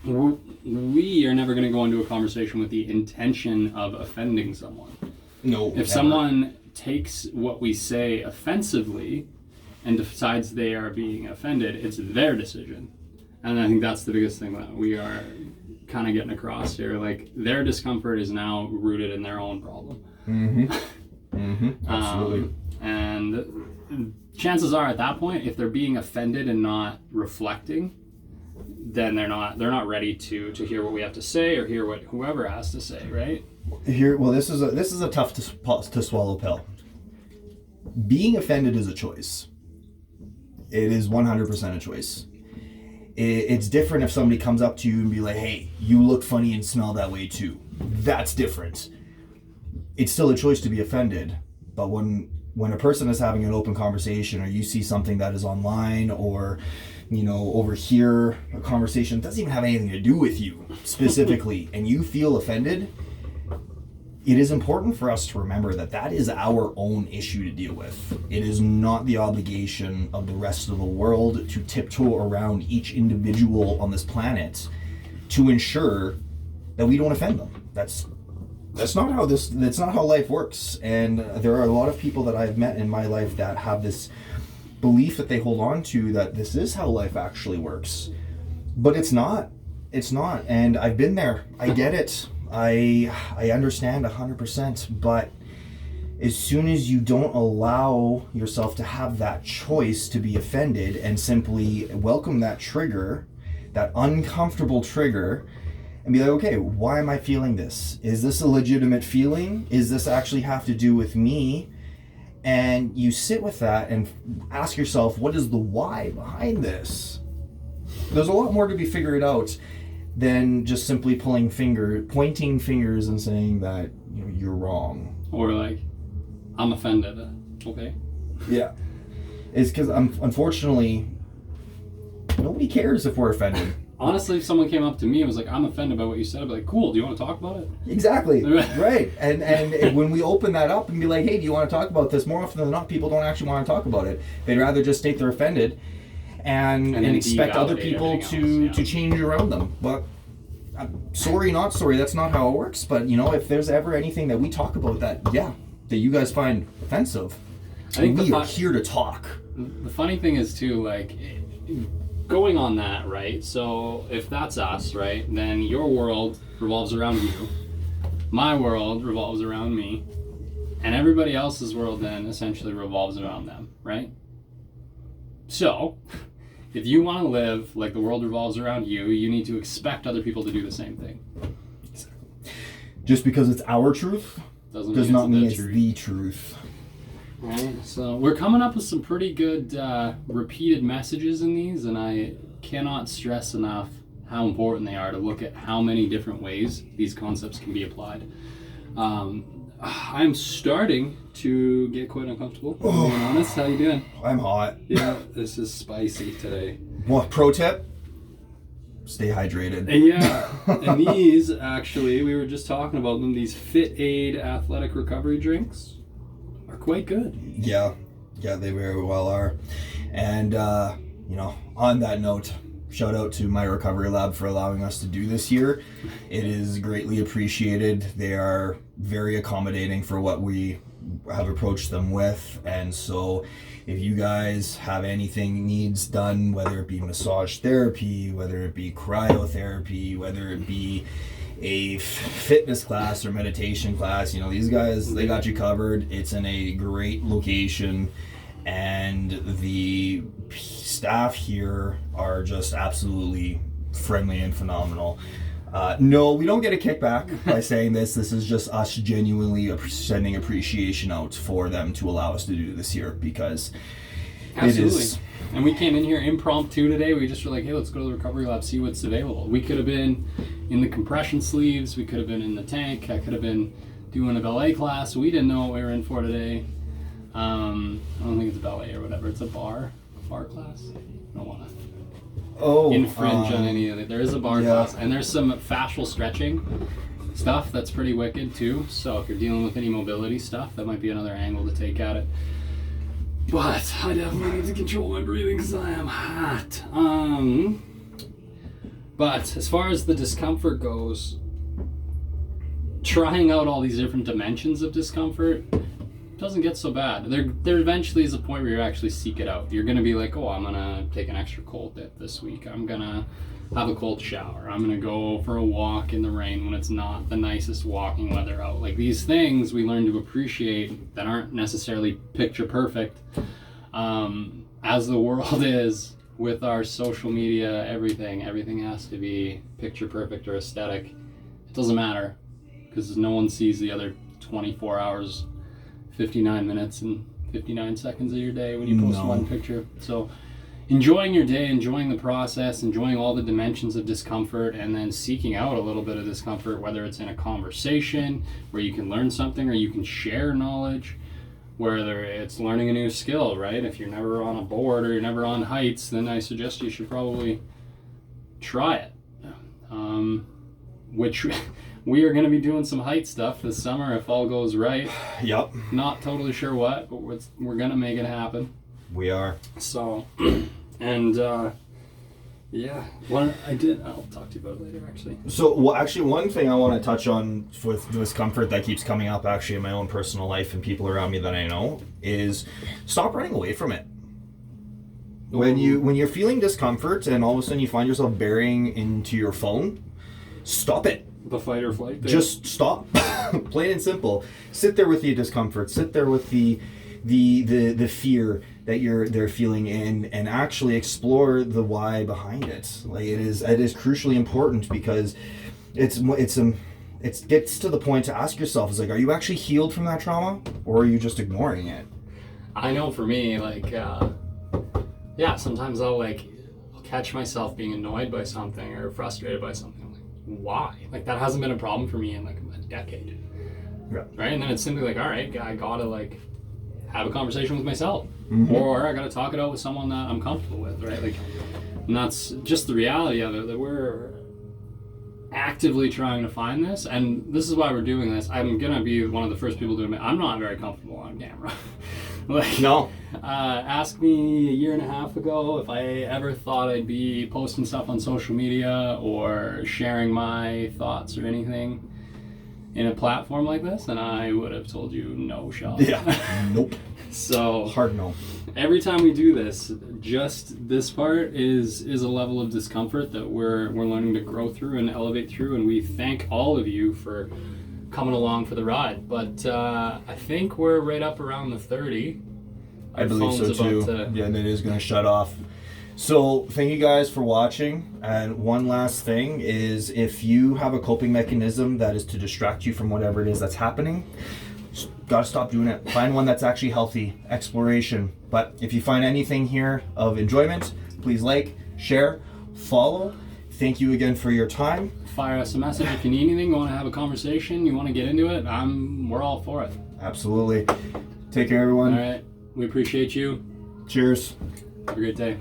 we are never going to go into a conversation with the intention of offending someone. No. If someone takes what we say offensively and decides they are being offended, it's their decision. And I think that's the biggest thing that we are kind of getting across here. Like, their discomfort is now rooted in their own problem. Absolutely. And chances are at that point, if they're being offended and not reflecting, then they're not ready to hear what we have to say or hear what whoever has to say, right? This is a tough to swallow pill. Being offended is a choice. It is 100% a choice. It's different if somebody comes up to you and be like, hey, you look funny and smell that way too. That's different. It's still a choice to be offended. But when a person is having an open conversation, or you see something that is online, or over here, a conversation that doesn't even have anything to do with you specifically, and you feel offended, it is important for us to remember that is our own issue to deal with. It is not the obligation of the rest of the world to tiptoe around each individual on this planet to ensure that we don't offend them. That's not how life works. And there are a lot of people that I've met in my life that have this belief that they hold on to, that this is how life actually works. But it's not. And I've been there. I get it. I understand 100%, but as soon as you don't allow yourself to have that choice to be offended and simply welcome that trigger, that uncomfortable trigger, and be like, okay, why am I feeling this? Is this a legitimate feeling? Is this actually have to do with me? And you sit with that and ask yourself, what is the why behind this? There's a lot more to be figured out than just simply pointing fingers and saying that you're wrong. Or like, I'm offended. Okay. Yeah. It's because unfortunately, nobody cares if we're offended. Honestly, if someone came up to me and was like, I'm offended by what you said, I'd be like, cool, do you want to talk about it? Exactly. Right. And when we open that up and be like, hey, do you want to talk about this? More often than not, people don't actually want to talk about it. They'd rather just state they're offended and expect other people to change around them. But sorry, not sorry, that's not how it works. But if there's ever anything that we talk about that you guys find offensive, I think we are here to talk. The funny thing is too, like, going on that, right? So if that's us, right, then your world revolves around you, my world revolves around me, and everybody else's world then essentially revolves around them, right? So if you want to live like the world revolves around you, you need to expect other people to do the same thing. Just because it's our truth does not mean it's the truth. Right, so we're coming up with some pretty good repeated messages in these, and I cannot stress enough how important they are to look at how many different ways these concepts can be applied. I'm starting to get quite uncomfortable, to be honest. How you doing? I'm hot. Yeah, this is spicy today. What, pro tip? Stay hydrated. Yeah, and these, actually, we were just talking about them, these Fit Aid athletic recovery drinks are quite good. Yeah, they very well are. And, on that note, shout out to my recovery lab for allowing us to do this here. It is greatly appreciated. They are very accommodating for what we have approached them with. And so if you guys have anything needs done, whether it be massage therapy, whether it be cryotherapy, whether it be a fitness class or meditation class, these guys, they got you covered. It's in a great location, and the staff here are just absolutely friendly and phenomenal. No, we don't get a kickback by saying this. This is just us genuinely sending appreciation out for them to allow us to do this here, because absolutely. It is. And we came in here impromptu today. We just were like, hey, let's go to the recovery lab, see what's available. We could have been in the compression sleeves. We could have been in the tank. I could have been doing a ballet class. We didn't know what we were in for today. I don't think it's ballet or whatever. It's a bar class. I don't want to infringe on any of it. There is a bar class, and there's some fascial stretching stuff that's pretty wicked too. So if you're dealing with any mobility stuff, that might be another angle to take at it. But I definitely need to control my breathing because I am hot. But as far as the discomfort goes, trying out all these different dimensions of discomfort doesn't get so bad. There eventually is a point where you actually seek it out. You're going to be like, oh, I'm going to take an extra cold dip this week. I'm going to have a cold shower. I'm going to go for a walk in the rain when it's not the nicest walking weather out. Like, these things we learn to appreciate that aren't necessarily picture perfect. As the world is with our social media, everything has to be picture perfect or aesthetic. It doesn't matter, because no one sees the other 24 hours, 59 minutes, and 59 seconds of your day when you post one picture. So enjoying your day, enjoying the process, enjoying all the dimensions of discomfort, and then seeking out a little bit of discomfort, whether it's in a conversation where you can learn something or you can share knowledge, whether it's learning a new skill, right? If you're never on a board or you're never on heights, then I suggest you should probably try it. Which we are going to be doing some height stuff this summer if all goes right. Yep. Not totally sure what, but we're going to make it happen. We are. So, and yeah, I'll talk to you about it later, actually. So, well, actually, one thing I want to touch on with discomfort that keeps coming up actually in my own personal life and people around me that I know is stop running away from it. When you're feeling discomfort and all of a sudden you find yourself burying into your phone, stop it. The fight or flight thing. Just stop. Plain and simple. Sit there with the discomfort. Sit there with the fear that they're feeling and actually explore the why behind it. Like, it is crucially important, because it gets to the point to ask yourself, is like, are you actually healed from that trauma, or are you just ignoring it? I know for me, like, sometimes I'll catch myself being annoyed by something or frustrated by something. I'm like, why? Like, that hasn't been a problem for me in like a decade. Yeah. Right? And then it's simply like, all right, I gotta have a conversation with myself, or I gotta talk it out with someone that I'm comfortable with, right? Like, and that's just the reality of it, that we're actively trying to find this, and this is why we're doing this. I'm gonna be one of the first people to admit I'm not very comfortable on camera. No. Ask me a year and a half ago if I ever thought I'd be posting stuff on social media or sharing my thoughts or anything in a platform like this, and I would have told you no shot. Yeah. Nope. So hard no. Every time we do this, just this part is a level of discomfort that we're learning to grow through and elevate through, and we thank all of you for coming along for the ride. But I think we're right up around the 30. I believe so too. Yeah, and it is going to shut off. So thank you guys for watching. And one last thing is, if you have a coping mechanism that is to distract you from whatever it is that's happening, got to stop doing it. Find one that's actually healthy. Exploration. But if you find anything here of enjoyment, please like, share, follow. Thank you again for your time. Fire us a message if you need anything, you want to have a conversation, you want to get into it. We're all for it. Absolutely. Take care, everyone. All right. We appreciate you. Cheers. Have a great day.